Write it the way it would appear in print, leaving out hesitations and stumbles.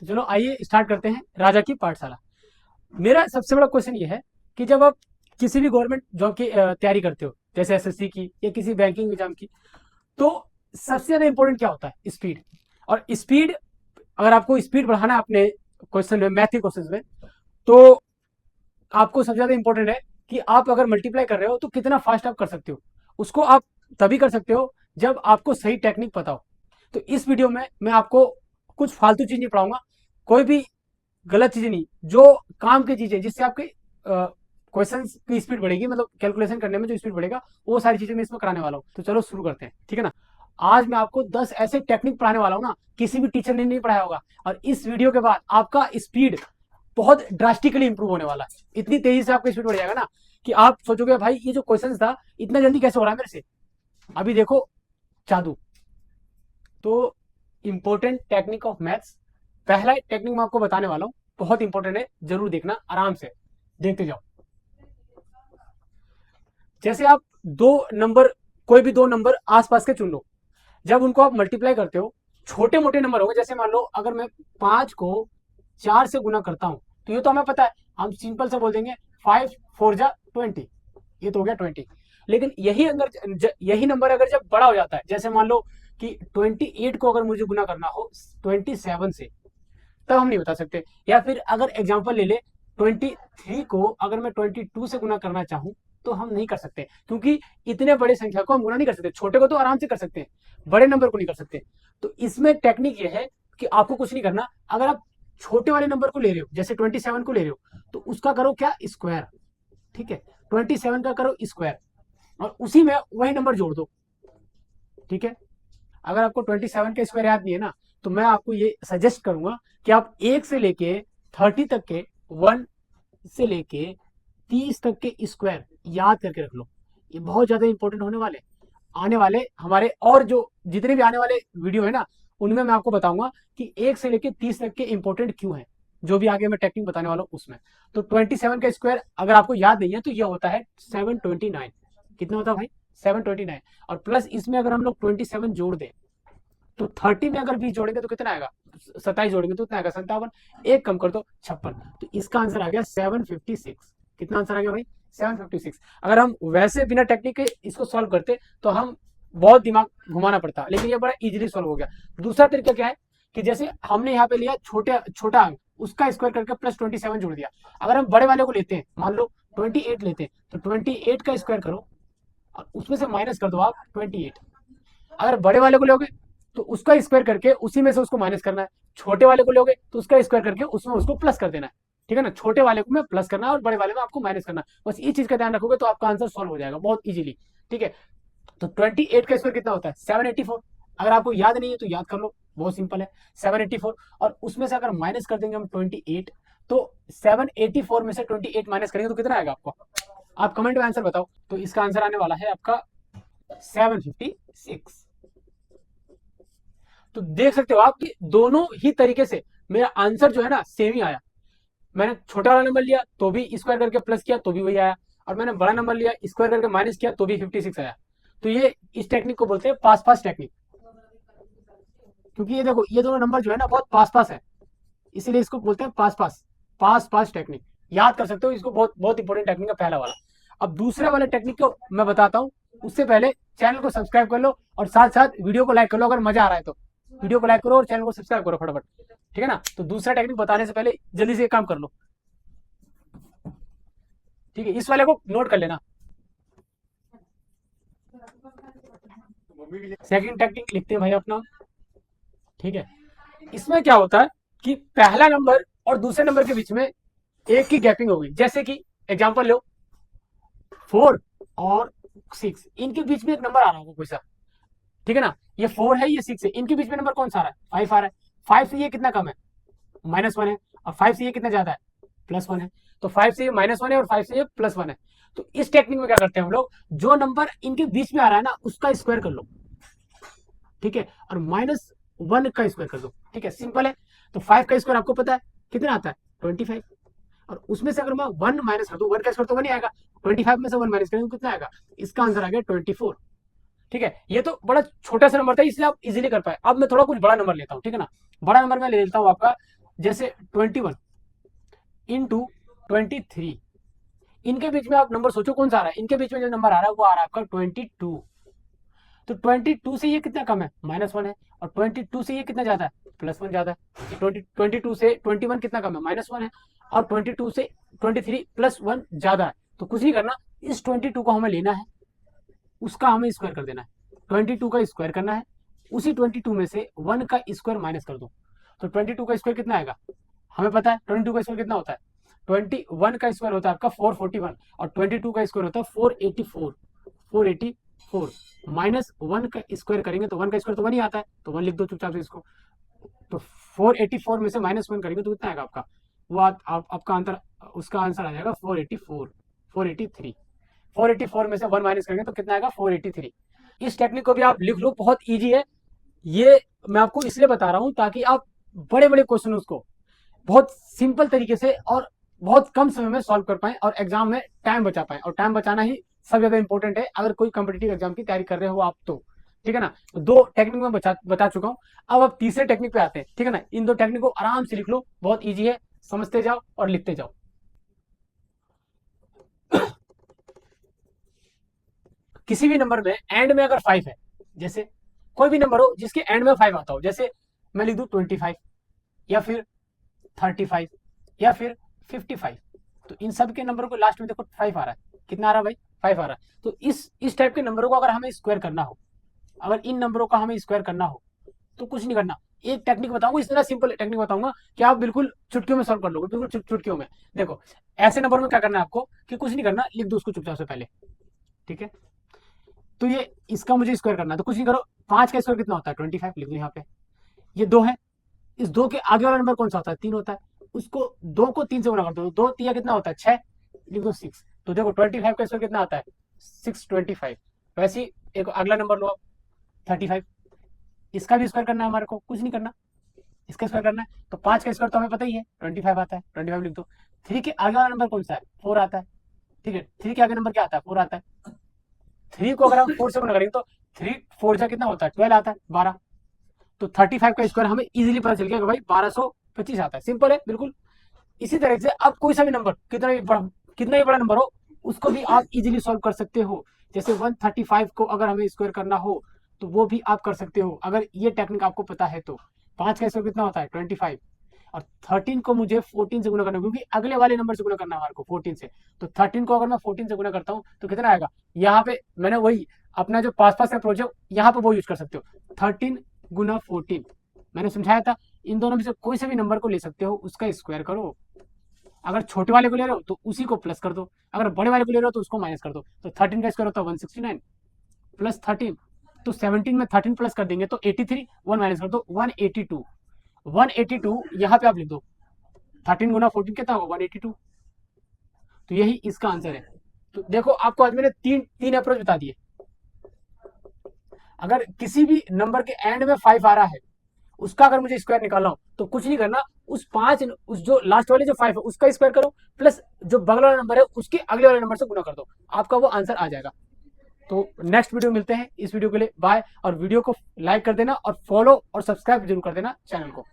तो चलो आइए स्टार्ट करते हैं राजा की पाठशाला। मेरा सबसे बड़ा क्वेश्चन ये है कि जब आप किसी भी गवर्नमेंट जॉब की तैयारी करते हो, जैसे एसएससी की या किसी बैंकिंग एग्जाम की, तो सबसे ज्यादा इंपॉर्टेंट क्या होता है? स्पीड। और स्पीड, अगर आपको स्पीड बढ़ाना है अपने क्वेश्चन में, मैथ के क्वेश्चन में, तो आपको सबसे ज्यादा इंपॉर्टेंट है कि आप अगर मल्टीप्लाई कर रहे हो तो कितना फास्ट आप कर सकते हो। उसको आप तभी कर सकते हो जब आपको सही टेक्निक पता हो। तो इस वीडियो में मैं आपको कुछ फालतू चीज नहीं पढ़ाऊंगा, कोई भी गलत चीजें नहीं, जो काम की चीजें जिससे आपके क्वेश्चन की स्पीड बढ़ेगी, मतलब कैलकुलेशन करने में जो स्पीड बढ़ेगा, वो सारी चीजें मैं इसमें कराने वाला हूँ। तो चलो शुरू करते हैं, ठीक है ना। आज मैं आपको 10 ऐसे टेक्निक पढ़ाने वाला हूँ ना, किसी भी टीचर ने नहीं पढ़ाया होगा। और इस वीडियो के बाद आपका स्पीड बहुत ड्रास्टिकली इंप्रूव होने वाला है। इतनी तेजी से आपका स्पीड बढ़ जाएगा ना कि आप सोचोगे भाई ये जो क्वेश्चन था इतना जल्दी कैसे हो रहा है मेरे से। अभी देखो जादू। तो इंपॉर्टेंट टेक्निक ऑफ मैथ्स, पहला टेक्निक मैं आपको बताने वाला हूँ, बहुत इंपॉर्टेंट है, जरूर देखना, आराम से देखते जाओ। जैसे आप दो नंबर, कोई भी दो नंबर आसपास के चुन लो, जब उनको आप मल्टीप्लाई करते हो, छोटे मोटे नंबर होंगे। जैसे मान लो अगर मैं 5 को 4 से गुना करता हूं, तो ये तो हमें पता है, हम सिंपल से बोल देंगे 5 4 जा 20, ये तो हो गया 20। लेकिन यही नंबर अगर जब बड़ा हो जाता है, जैसे मान लो कि 28 को अगर मुझे गुना करना हो 27 से, तब हम नहीं बता सकते। या फिर अगर एग्जाम्पल ले ले, 23 को अगर मैं 22 से गुना करना चाहूं, तो हम नहीं कर सकते, क्योंकि इतने बड़े संख्या को हम गुना नहीं कर सकते। छोटे को तो आराम से कर सकते हैं, बड़े नंबर को नहीं कर सकते। तो इसमें टेक्निक ये है कि आपको कुछ नहीं करना। अगर आप छोटे वाले नंबर को ले रहे हो, जैसे 27 को ले रहे हो, तो उसका करो क्या, स्क्वायर। ठीक है, 27 का करो स्क्वायर, और उसी में वही नंबर जोड़ दो। ठीक है, अगर आपको 27 का स्क्वायर याद नहीं है ना, तो मैं आपको ये सजेस्ट करूंगा कि आप 1 से लेके 30 तक के, 1 से लेके 30 तक के स्क्वायर याद करके रख लो। ये बहुत ज्यादा इंपॉर्टेंट होने वाले, आने वाले हमारे, और जो जितने भी आने वाले वीडियो है ना, उनमें मैं आपको बताऊंगा कि 1 से लेके 30 तक के इंपॉर्टेंट क्यों है, जो भी आगे मैं टेक्निक बताने वाला हूँ उसमें। तो 27 का स्क्वायर अगर आपको याद नहीं है, तो ये होता है 729। कितना होता है भाई? 729। और प्लस इसमें अगर हम लोग 27 जोड़ दें, तो 30 में अगर 20 जोड़ेंगे तो कितना आएगा, 27 जोड़ेंगे तो कितना आएगा, 57। एक कम कर दो, 56। तो इसका आंसर आ गया 756। कितना आंसर आ गया भाई? 756। अगर हम वैसे बिना टेक्निक के इसको सॉल्व करते तो हम बहुत दिमाग घुमाना पड़ता, लेकिन ये बड़ा इजीली सॉल्व हो गया। दूसरा तरीका क्या है कि जैसे हमने यहाँ पे लिया छोटा अंक, उसका स्क्वायर करके प्लस 27 जोड़ दिया। अगर हम बड़े वाले को लेते हैं, मान लो 28 लेते हैं, तो 28 का स्क्वायर करो और उसमें से माइनस कर दो आप 28। अगर बड़े वाले को लोगे तो उसका स्क्वायर करके उसी में से उसको माइनस करना है। छोटे वाले को लोगे तो उसका स्क्वायर करके उसमें उसको प्लस कर देना है। ठीक है ना, छोटे वाले को में प्लस करना है और बड़े वाले में आपको माइनस करना है। बस इस चीज का ध्यान रखोगे तो आपका आंसर सॉल्व हो जाएगा बहुत इजीली। ठीक है, तो 28 का स्क्वायर कितना होता है? 784। अगर आपको याद नहीं है तो याद कर लो, बहुत सिंपल है, 784। और उसमें से अगर माइनस कर देंगे हम 28, तो 784 में से 28 माइनस करेंगे तो कितना आएगा आपको? आप कमेंट में आंसर बताओ। तो इसका आंसर आने वाला है आपका 756। तो देख सकते हो आप कि दोनों ही तरीके से मेरा आंसर जो है ना सेम ही आया। मैंने छोटा वाला नंबर लिया तो भी स्क्वायर करके प्लस किया तो भी वही आया, और मैंने बड़ा नंबर लिया स्क्वायर करके माइनस किया तो भी 56 आया। तो ये इस टेक्निक को बोलते हैं पास पास टेक्निक, क्योंकि ये देखो ये दोनों नंबर जो है ना बहुत पास पास है, इसीलिए इसको बोलते हैं पास पास टेक्निक। याद कर सकते हो इसको, बहुत बहुत इंपॉर्टेंट टेक्निक है पहला वाला। अब दूसरे वाले टेक्निक को मैं बताता हूँ, उससे पहले चैनल को सब्सक्राइब कर लो और साथ साथ वीडियो को लाइक कर लो। अगर मजा आ रहा है तो वीडियो को लाइक करो और चैनल को सब्सक्राइब करो फटाफट। ठीक है ना, तो दूसरा टेक्निक बताने से पहले जल्दी से काम कर लो। ठीक है, इस वाले को नोट कर लेना। सेकंड टेक्निक लिखते हैं भाई अपना। ठीक है, इसमें क्या होता है कि पहला नंबर और दूसरे नंबर के बीच में एक की गैपिंग होगी। जैसे कि एग्जांपल लो, 4 और 6, इनके बीच में एक नंबर आ रहा होगा कोई सा। ठीक है ना, ये 4 है ये 6 है, इनके बीच में नंबर कौन सा आ रहा है? 5 आ रहा है। 5 से ये कितना कम है? -1 है। और 5 से ये कितना ज्यादा है? +1 है। तो 5 से ये -1 है और 5 से ये +1 है। तो इस टेक्निक में क्या करते हैं हम लोग, जो नंबर इनके बीच में आ रहा है ना उसका स्क्वायर कर लो। ठीक है, और -1 का स्क्वायर कर दो। ठीक है, सिंपल है। तो 5 का स्क्वायर आपको पता है कितना आता है? 25। और उसमें से अगर मैं 1 माइनस कर दूं, 1 का स्क्वायर तो 1 ही आएगा, 25 में से 1 माइनस करेंगे कितना आएगा? इसका आंसर आ गया 24। ठीक है, ये तो बड़ा छोटा सा नंबर था इसलिए आप इजीली कर पाए। अब मैं थोड़ा कुछ बड़ा नंबर लेता हूँ। ठीक है ना, बड़ा नंबर मैं ले लेता हूँ आपका जैसे 21 इंटू 23, इनके बीच में आप नंबर सोचो कौन सा आ रहा है, इनके बीच में जो नंबर आ रहा है वो आ रहा है आपका 22। तो 22 से ये कितना कम है, -1 है, और 22 से ये कितना ज्यादा है, +1 ज्यादा है। 22 से 21 कितना कम है, -1 है, और 22 से 23 +1 ज्यादा है। तो कुछ नहीं करना, इस 22 को हमें लेना है, उसका हमें स्क्वायर कर देना है, 22 का स्क्वायर करना है, उसी 22 में से 1 का स्क्वायर माइनस कर दो। तो 22 का स्क्वायर कितना आएगा, हमें पता है 22 का स्क्वायर कितना होता है, 21 का स्क्वायर होता है आपका 441, और 22 का स्क्वायर होता है 484, 484 -1 का स्क्वायर करेंगे तो 1 का स्क्वायर तो 1 ही आता है, तो 1 लिख दो चुपचाप से इसको। तो 484 में से -1 करेंगे तो कितना आएगा आपका, वो आपका आंसर, उसका आंसर आ जाएगा 484, 483। 484 में से 1 माइनस करेंगे तो कितना आएगा, 483। इस टेक्निक को भी आप लिख लो, बहुत ईजी है ये। मैं आपको इसलिए बता रहा हूं ताकि आप बड़े बड़े क्वेश्चन उसको बहुत सिंपल तरीके से और बहुत कम समय में सॉल्व कर पाए और एग्जाम में टाइम बचा पाए, और टाइम बचाना ही सबसे ज्यादा इंपॉर्टेंट है अगर कोई कॉम्पिटिटिव एग्जाम की तैयारी कर रहे हो आप तो। ठीक है ना, तो 2 टेक्निक में बता चुका हूं, अब आप तीसरे टेक्निक पे आते हैं। ठीक है ना, इन 2 टेक्निक को आराम से लिख लो, बहुत ईजी है, समझते जाओ और लिखते जाओ। किसी भी नंबर में एंड में अगर 5 है, जैसे कोई भी नंबर हो जिसके एंड में 5 आता हो, जैसे मैं लिख दूं 25 या फिर 35 या फिर 55, तो इन सब के नंबरों को लास्ट में देखो 5 आ रहा है, कितना आ रहा है भाई, 5 आ रहा है। तो इस टाइप के नंबरों को अगर हमें स्क्वायर करना हो, अगर इन नंबरों का हमें स्क्वायर करना हो तो कुछ नहीं करना, एक टेक्निक बताऊंगा, इतना सिंपल टेक्निक बताऊंगा कि आप बिल्कुल चुटकियों में सॉल्व कर लोगे, बिल्कुल चुटकियों में। देखो ऐसे नंबर में क्या करना है आपको कि कुछ नहीं करना, लिख दो उसको चुपचाप से पहले। ठीक है, तो ये इसका मुझे स्क्वायर करना है, तो कुछ नहीं करो, 5 का स्क्वायर कितना होता है, 25 लिख दो यहाँ पे। ये 2 है, इस 2 के आगे वाला नंबर कौन सा होता है, 3 होता है, उसको 2 को 3 से गुणा कर दो, 2 3 कितना होता है, 6, लिख दो 6। तो देखो 25 का स्क्वायर कितना आता है, 625। वैसे ही एक अगला नंबर लो आप, 35, इसका भी स्क्वायर करना है हमारे को, कुछ नहीं करना, इसका स्क्वायर करना है। तो 5 का स्क्वायर तो हमें पता ही है 25 आता है, 25 लिख दो। 3 के आगे वाला नंबर कौन सा है, 4 आता है। ठीक है, 3 के आगे नंबर क्या आता है, 4 आता है। 3 को अगर हम 4 से गुणा करेंगे तो 3 4 जा कितना होता है, 12 आता है, 12। तो 35 का स्क्वायर हमें इजीली पता चल गया कि भाई 1225 आता है, सिंपल है बिल्कुल। इसी तरह से अब कोई सा भी नंबर कितना भी बड़ा नंबर हो उसको भी आप इजीली सॉल्व कर सकते हो। जैसे 135 को अगर हमें स्क्वायर करना हो तो वो भी आप कर सकते हो अगर ये टेक्निक आपको पता है तो। 5 का स्क्वायर कितना होता है, 25, और 13 को मुझे 14 से गुणा करना, क्योंकि अगले वाले नंबर से गुणा करना है हमारे को 14 से। तो 13 को अगर मैं 14 से गुणा करता हूँ तो कितना आएगा, यहाँ पे मैंने वही अपना जो पास का अप्रोच है यहाँ पे वो यूज कर सकते हो, 13 गुना 14 मैंने समझाया था। इन दोनों में से कोई से भी नंबर को ले सकते हो, उसका स्क्वायर करो, अगर छोटे वाले को ले रहे हो तो उसी को प्लस कर दो, अगर बड़े वाले को ले रहे हो तो उसको माइनस कर दो। तो 13 का स्क्वायर होता है 169 प्लस 13, तो 17 में 13 प्लस कर देंगे तो 83, 1 माइनस कर दो 182, 182 यहाँ पे आप लिख दो, 13 गुना 14 कितना होगा 182। तो यही इसका आंसर है। तो देखो आपको आज मैंने तीन अप्रोच बता दिए। अगर किसी भी नंबर के एंड में 5 आ रहा है, उसका अगर मुझे स्क्वायर निकालना हो तो कुछ नहीं करना, उस जो लास्ट वाले जो 5 है उसका स्क्वायर करो, प्लस जो बगल वाला नंबर है उसके अगले वाले नंबर से गुना कर दो, आपका वो आंसर आ जाएगा। तो नेक्स्ट वीडियो मिलते हैं, इस वीडियो के लिए बाय, और वीडियो को लाइक कर देना और फॉलो और सब्सक्राइब जरूर कर देना चैनल को।